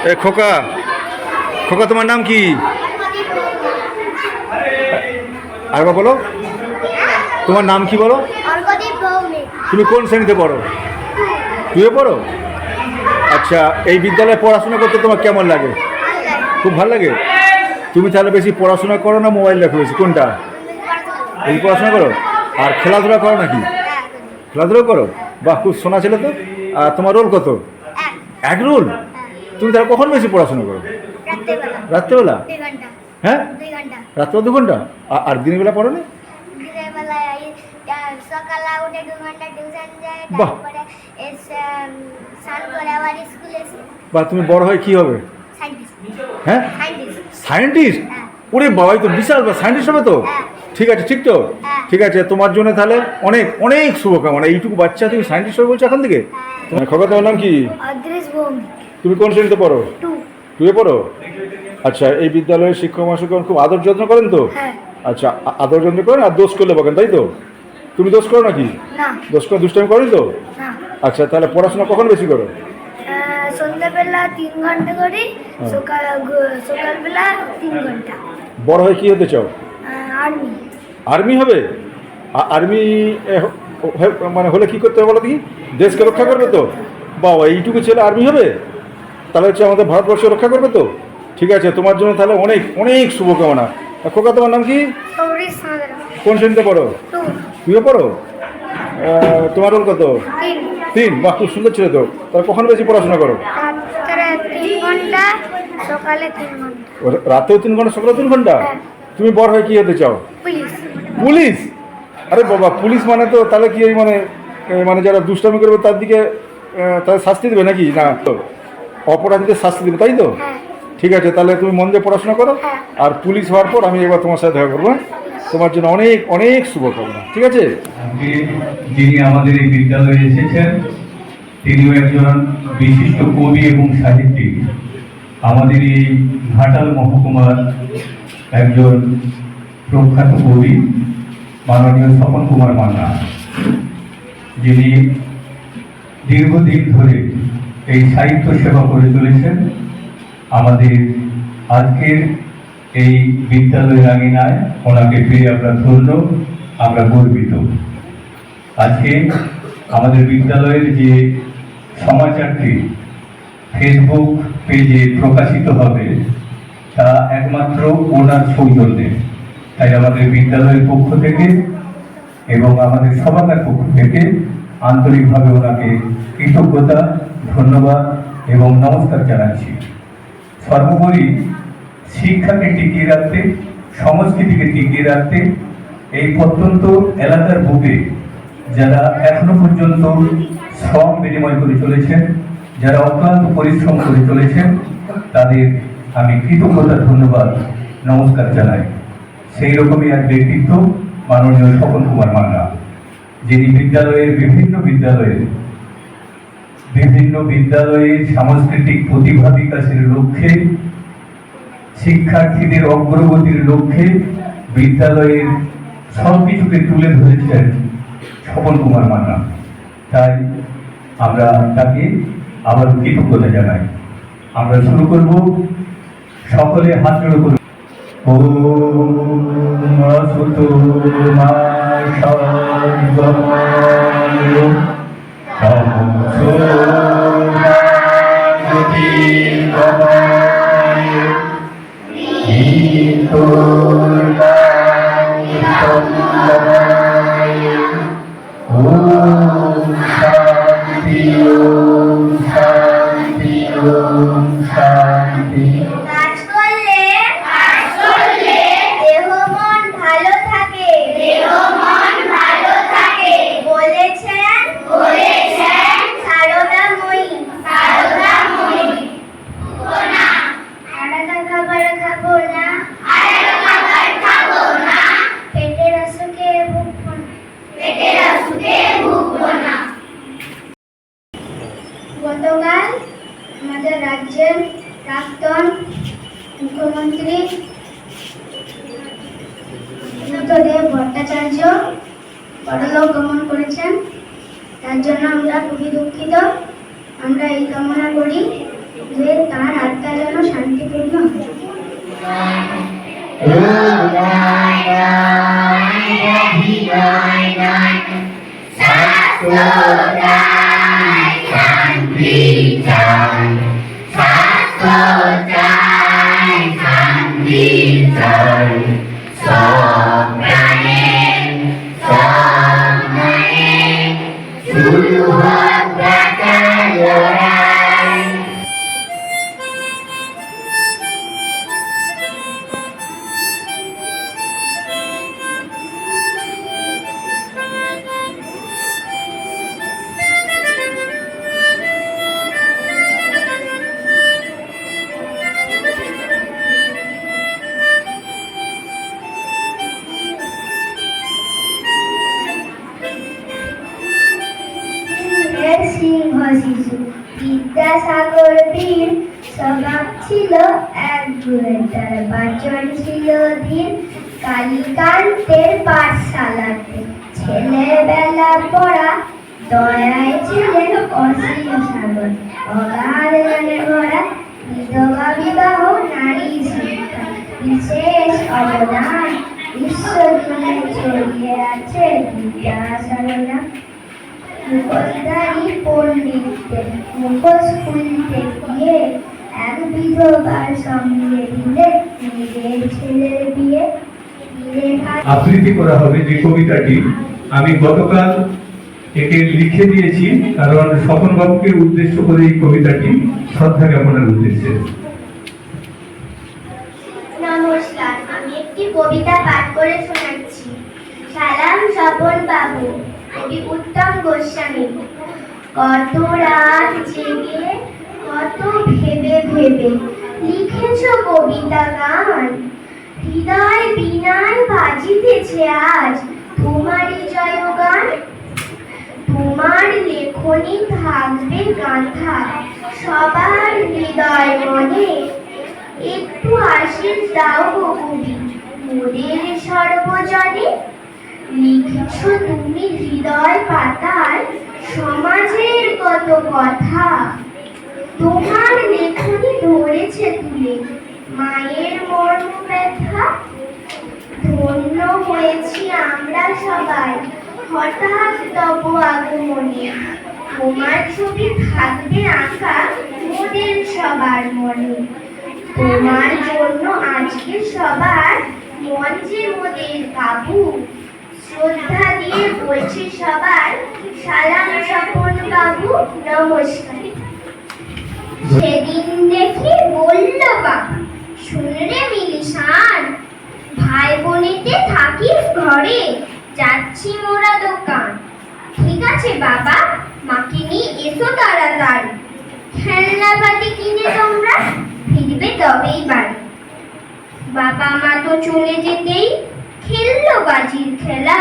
এ খোকা, খোকা তোমার নাম কি? আরেকবার বলো, তোমার নাম কি বলো? তুমি কোন শ্রেণীতে পড়ো? টুয়ে পড়ো? আচ্ছা, এই বিদ্যালয়ে পড়াশোনা করতে তোমার কেমন লাগে? খুব ভালো লাগে। তুমি তাহলে বেশি পড়াশোনা করো না মোবাইল দেখো বেশি, কোনটা? বেশি পড়াশোনা করো। আর খেলাধুলা করো নাকি? খেলাধুলা করো? বাহ, খুব শোনা ছিল তো। আর তোমার রোল কত? এক রোল? তুমি তাহলে কখন বেশি পড়াশোনা করো? রাত্রেবেলা? হ্যাঁ, রাত্রে 2 ঘন্টা। আর দিনের বেলা পড়ো না? বাহ বাহ, তুমি বড় হয়ে কি হবে? হ্যাঁ, সায়েন্টিস্ট? ওরে বাবাই তো বিশাল, সায়েন্টিস্ট হবে তো। ঠিক আছে, ঠিক তো? ঠিক আছে, তোমার জন্য তাহলে অনেক অনেক শুভকামনা। এইটুকু বাচ্চা তুমি সায়েন্টিস্ট হবে বলছো এখন থেকে? তোমার খোকা, তোমার নাম কি? তুমি কোন শ্রেণীতে পড়ো? টুয়ে পড়ো? আচ্ছা, এই বিদ্যালয়ের শিক্ষক মহাশয়গণ খুব আদর যত্ন করেন তো? আচ্ছা, আদর যত্ন করেন আর দোষ করলে বকেন, তাই তো? তুমি দোষ করো নাকি? দোষ করে দুষ্টামি করেন তো? আচ্ছা, তাহলে পড়াশোনা কখন বেশি করো? সন্ধ্যাবেলা 3 ঘন্টা করি, সকালবেলা 3 ঘন্টা। বড় হয়ে কি হতে চাও? আর্মি। আর্মি হবে? আর্মি মানে হলে কি করতে হবে বলো দেখি? দেশকে রক্ষা করবে তো? বাবা, এইটুকু ছেলে আর্মি হবে? তাহলে হচ্ছে আমাদের ভারতবর্ষ রক্ষা করবে তো? ঠিক আছে, তোমার জন্য তাহলে অনেক অনেক শুভকামনা। খোকা, তোমার নাম কি? কোন শ্রেণীতে পড়ো? তুইও পড়ো? তোমার রোল কত? 3। বাহ, খুব সুন্দর ছিল তো। তাহলে কখন বেশি পড়াশোনা করো? রাতেও 3 ঘন্টা, সকালেও 3 ঘন্টা? তুমি বড় হয়ে কি হতে চাও? পুলিশ? আরে বাবা, পুলিশ মানে তো তাহলে কি এই মানে মানে যারা দুষ্টামি করবে তার দিকে তাদের শাস্তি দেবে নাকি? না তো, অপরাধীদের শাস্তি দেবে, তাই তো? ঠিক আছে, তাহলে তুমি মন দিয়ে পড়াশোনা করো। আর পুলিশ হওয়ার পর আমি এবার তোমার সাথে দেখা করবো। তোমার জন্য অনেক অনেক শুভকামনা। ঠিক আছে। যিনি আমাদের এই বিদ্যালয়ে এসেছেন তিনিও একজন বিশিষ্ট কবি এবং সাহিত্যিক। আমাদের এই ঘাটাল মহকুমার একজন প্রখ্যাত কবি মাননীয় স্বপন কুমার মান্না, যিনি দীর্ঘদিন ধরে এই সাহিত্য সেবা করে চলেছেন। আমাদের আজকের এই বিদ্যালয়ের আঙিনায় ওনাকে পেয়ে আমরা ধন্য, আমরা গর্বিত। আজকে আমাদের বিদ্যালয়ের যে সমাচারটি ফেসবুক পেজে প্রকাশিত হবে তা একমাত্র ওনার সৌজন্যে। তাই আমাদের বিদ্যালয়ের পক্ষ থেকে এবং আমাদের সবার পক্ষ থেকে আন্তরিকভাবে ওনাকে কৃতজ্ঞতা, ধন্যবাদ এবং নমস্কার জানাচ্ছি। সর্বোপরি শিক্ষাকে টিকিয়ে রাখতে, সংস্কৃতিকে টিকিয়ে রাখতে এই প্রত্যন্ত এলাকার বুকে যারা এখনো পর্যন্ত শ্রম বিনিময় করে চলেছেন, যারা অক্লান্ত পরিশ্রম করে চলেছেন, তাদের আমি কৃতজ্ঞতা, ধন্যবাদ, নমস্কার জানাই। সেই রকমই এক ব্যক্তিত্ব মাননীয় স্বপন কুমার মান্না, যিনি বিভিন্ন বিদ্যালয়ের সাংস্কৃতিক প্রতিভা বিকাশের লক্ষ্যে, শিক্ষার্থীদের অগ্রগতির লক্ষ্যে বিদ্যালয়ের সব কিছুকে তুলে ধরেছেন স্বপন কুমার মান্না। তাই আমরা তাকে আবার কৃতজ্ঞতা জানাই। আমরা শুরু করব, সকলে হাত জোড়ো করব। ওম আসুতো মা সর্বমঙ্গল নমঃ গতকাল আমাদের রাজ্যের প্রাক্তন মুখ্যমন্ত্রী বুদ্ধদেব ভট্টাচার্য পরলোক গমন করেছেন। তার জন্য আমরা খুবই দুঃখিত। আমরা এই কামনা করি যে তার সিংহ শিশু বিদ্যাসাগর বীর স্বভাব ছিল এক গুণের, তার বাচন ছিল ধীর। কালীকান্তের পাঠশালাতে ছেলেবেলা পড়া, দয়ায় ছিলেন অসীম সাগর। অগাধ জ্ঞানে ভরা, বিধবা বিবাহ, নারী শিক্ষা, বিশেষ অবদান বিশ্বজুড়ে ছড়িয়ে আছে বিদ্যাসাগর নাম। মুখোশধারী পণ্ডিতদের মুখোশ খুলতে গিয়ে এক বিধবার সঙ্গে দিলে নিজের ছেলের বিয়ে। আবৃত্তি করা হবে যে কবিতাটি আমি গতকাল একে লিখে দিয়েছি, কারণ স্বপন বাবুকে উদ্দেশ্য করে এই কবিতাটি শ্রদ্ধা জ্ঞাপনের উদ্দেশ্যে। নমস্কার, আমি একটি কবিতা পাঠ করে শোনাচ্ছি। সালাম স্বপন বাবু, কবি উত্তম গোস্বামী। কত রাত জেগে কত ভেবে ভেবে লিখেছ কবিতা গান, হৃদয় বীণায় বাজিতেছে আজ তোমারই জয়গান। তোমার লেখনী থাকবে গাথা সবার হৃদয় মনে, একটু আশীষ দাও গো কবি মোদের সর্বজনে। লিখেছ তুমি হৃদয় পাতায় সমাজের কত কথা, তোমার লেখনী ধরেছে তুলে মায়ের মর্ম ব্যথা। ধন্য হয়েছি আমরা সবাই হঠাৎ তব আগমনে, তোমার ছবি থাকবে আঁকা মোদের সবার মনে। তোমার জন্য আজকে সবার মঞ্চে মোদের কাবু, শ্রদ্ধা দিয়ে বলছি সবার সালাম স্বপন বাবু, নমস্কার। সেদিন দেখি বলল বাবা, শুনরে মিলিসান, ভাই বোনেতে থাকিস ঘরে, যাচ্ছি মোরা দোকান। ঠিক আছে বাবা, মাকে নিয়ে এসো তাড়াতাড়ি, খেলনাপাতি কিনে তোমরা ফিরবে তবেই বাড়ি। বাবা মা তো চলে যেতেই খেললো বাজির খেলা,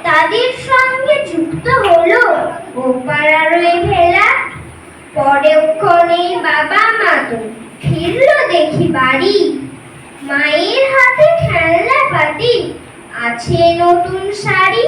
তাদের সঙ্গে যুক্ত হলো ও পাড়ার ওই ভেলা। পরেক্ষণেই বাবা মা তো ফিরলো দেখি বাড়ি, মায়ের হাতে খেলনা পাতি আছে নতুন শাড়ি।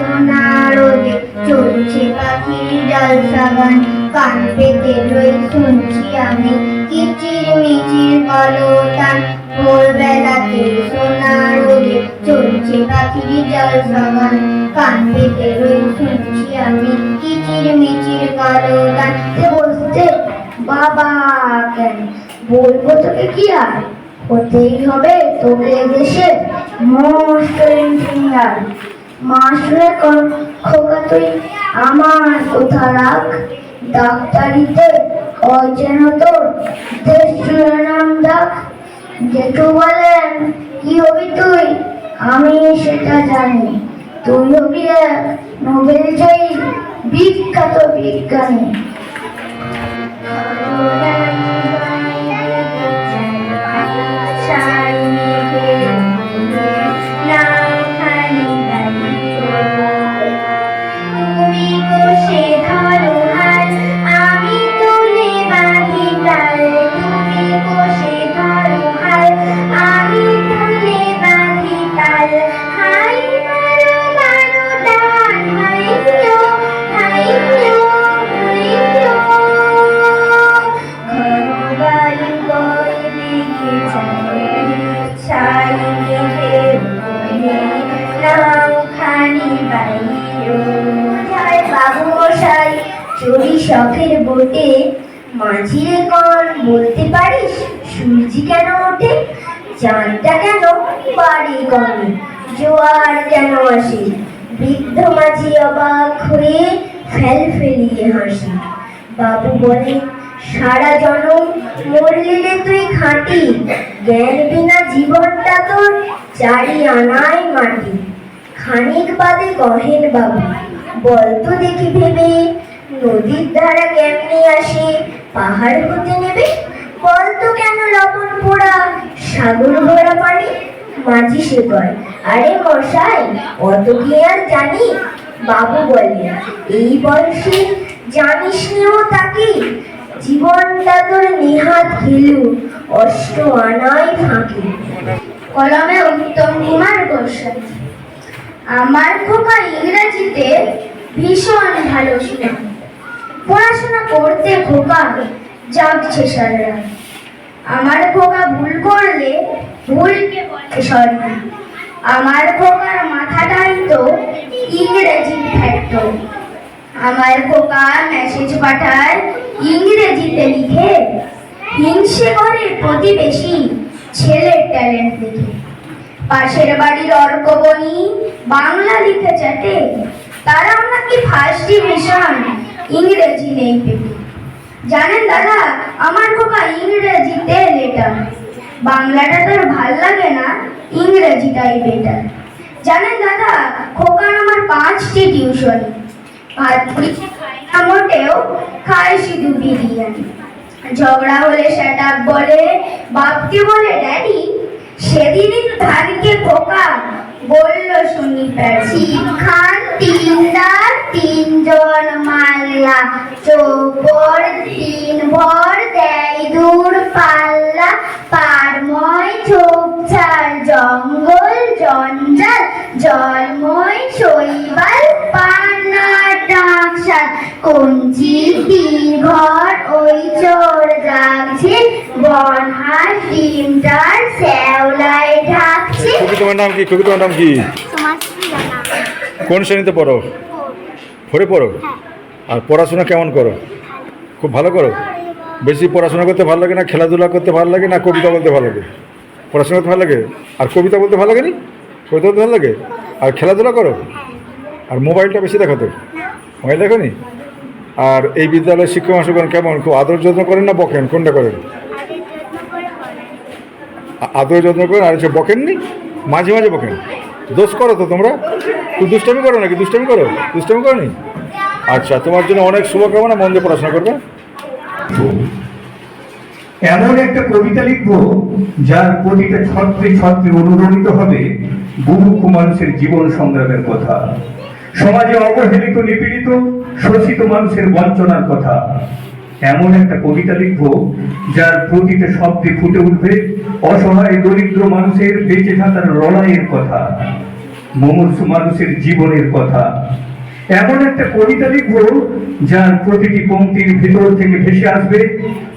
সোনার রোদে চলছে পাখির জলসা গান, কান পেতে রই শুনছি আমি কিচির মিচির কলতান। ভোরবেলাতে সোনার রোদে চলছে পাখির জলসা গান, কান পেতে রই শুনছি আমি কিচির মিচির কলতান। বলতে বাবা কেন বলবো তোকে কি আর, হতেই হবে তোকে দেশে মোস্ট ইঞ্জিনিয়ার। মাস্টারে খোকা তুই আমার কথা রাখ, ডাক্তারিতে ওই যেন তোর দেশ জুড়ে নাম ডাক। জেঠু বলেন কি হবি তুই, আমি সেটা জানি, তুই হবি এক নোবেল জয়ী বিখ্যাত বিজ্ঞানী। চড়ি শখের বোটে মাঝিরে কর বলতে পারিস সূর্যি কেন ওঠে, চাঁদটা কেন বাড়ি কমে, জোয়ার কেন আসে। বৃদ্ধ মাঝি অবাক হয়ে ফেল ফেলিয়ে হাসি। বাবু বলে সারা জনম মরলি রে তুই খাঁটি, জ্ঞান বিনা জীবনটা তোর চারি আনায় মাটি। খানিক বাদে কহেন বাবু বলতো দেখি ভেবে, নদীর ধারা কেমনে আসে পাহাড় হতে নেবে, বলতো কেন লবণ পোড়া সাগর ভরা পানি। মাঝি সে কয় আরে মশাই অত কি আর জানি। বাবু বলে এই বয়সে জানিস নিও তাকে, জীবনটা তোর নেহাত খেলু অষ্ট আনায় ফাঁকি। কলমে উত্তম কুমার গোস্বামী। আমার খোকা ইংরেজিতে ভীষণ ভালো ছিল, পড়াশোনা করতে খোকা জাগছে সারা রাত। আমার খোকা ভুল করলে ভুলকে বলে সরি, আমার খোকার মাথাটাই তো ইংরেজির ফ্যাক্টরি। আমার খোকা মেসেজ পাঠায় ইংরেজিতে লিখে, হিংসে করে প্রতিবেশী ছেলের ট্যালেন্ট দেখে। পাশের বাড়ির অর্কবনি বাংলা লিখে চাটে, তারাও নাকি ফার্স্ট ডিভিশন ইংরেজি নেই পেতে। জানেন দাদা আমার খোকা ইংরেজিতে লেটার, বাংলাটা তার ভাল লাগে না, ইংরেজিটাই বেটার। জানেন দাদা খোকার আমার 5টি টিউশন, ভাত পুড়িয়ে খায় না মোটেও, খায় শুধু বিরিয়ানি। ঝগড়া হলে সেট আপ বলে, বাপকে বলে ড্যাডি, সেদিনই ধানকে খোকা বলল শুনি প্যাছি। খান তিনদার তিনজন মাল্লা, চোপর 3 ভর দেয় দূর পাল্লা। পারময় ঝোপঝাড় জঙ্গল জঞ্জাল, জলময় শৈবাল পান্না ডাকশাল। কঞ্চি 3 ঘর ওই চোর জাগছে, বনহাঁস ডিমটার শ্যাওলায় ঢাকছে। তোমার নাম কি? তোমার নাম কি? কোন শ্রেণীতে পড়ো? 4 পড়ো? আর পড়াশোনা কেমন করো? খুব ভালো করো? বেশি পড়াশোনা করতে ভালো লাগে না খেলাধুলা করতে ভালো লাগে না কবিতা বলতে ভালো লাগে? পড়াশোনা করতে ভালো লাগে আর কবিতা বলতে ভালো লাগে নি? কবিতা বলতে ভালো লাগে আর খেলাধুলা করো? আর মোবাইলটা বেশি দেখো তো? মোবাইল দেখো নি? আর এই বিদ্যালয়ের শিক্ষক মহাশয়গণ কেমন, খুব আদর যত্ন করেন না বকেন, কোনটা করেন? আদর যত্ন করেন আর হচ্ছে বকেন নি, মাঝে মাঝে বকেন। দোষ করো তো তোমরা? তুই দুষ্টামি করো নাকি? দুষ্টামি করো? দুষ্টামি করো নি? আচ্ছা, তোমার জন্য অনেক শুভকামনা, মন দিয়ে পড়াশোনা করবে। এমন একটা কবিতা লিখবো যার প্রতিটা ছত্রে ছত্রে অনুরণিত হবে বহু মানুষের জীবন সংগ্রামের কথা, সমাজে অবহেলিত নিপীড়িত শোষিত মানুষের বঞ্চনার কথা। এমন একটা কবিতা লিখবো যার প্রতিটা শব্দে ফুটে উঠবে অসহায় দরিদ্র মানুষের বেঁচে থাকার লড়াইয়ের কথা। মুমূর্ষু মানুষের জীবনের কথা। এমন একটা কবিতা লিখবো যার প্রতিটি পংক্তির ভিতর থেকে ভেসে আসবে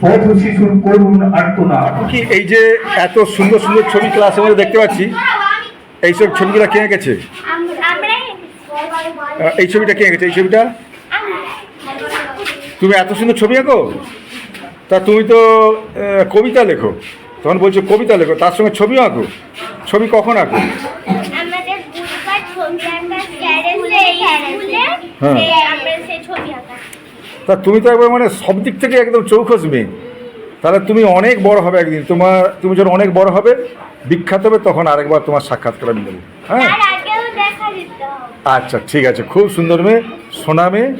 পথ শিশুর করুণ আর্তনাদ। কি এই যে এত সুন্দর সুন্দর ছবি ক্লাসের মধ্যে দেখতে পাচ্ছি, এইসব ছবিগুলো কে এঁকেছে? এই ছবিটা কে এঁকেছে? এই ছবিটা তুমি এত সুন্দর ছবি আঁকো? তা তুমি তো কবিতা লেখো, তখন বলছো কবিতা লেখো, তার সঙ্গে ছবিও আঁকো। ছবি কখন আঁকো? তা তুমি তো একবার মানে সব দিক থেকে একদম চৌখস মেয়ে। তাহলে তুমি অনেক বড় হবে একদিন। তুমি যখন অনেক বড় হবে, বিখ্যাত হবে, তখন আরেকবার তোমার সাক্ষাৎকার মিলবে। হ্যাঁ, আচ্ছা ঠিক আছে, খুব সুন্দর মেয়ে, সোনা মেয়ে।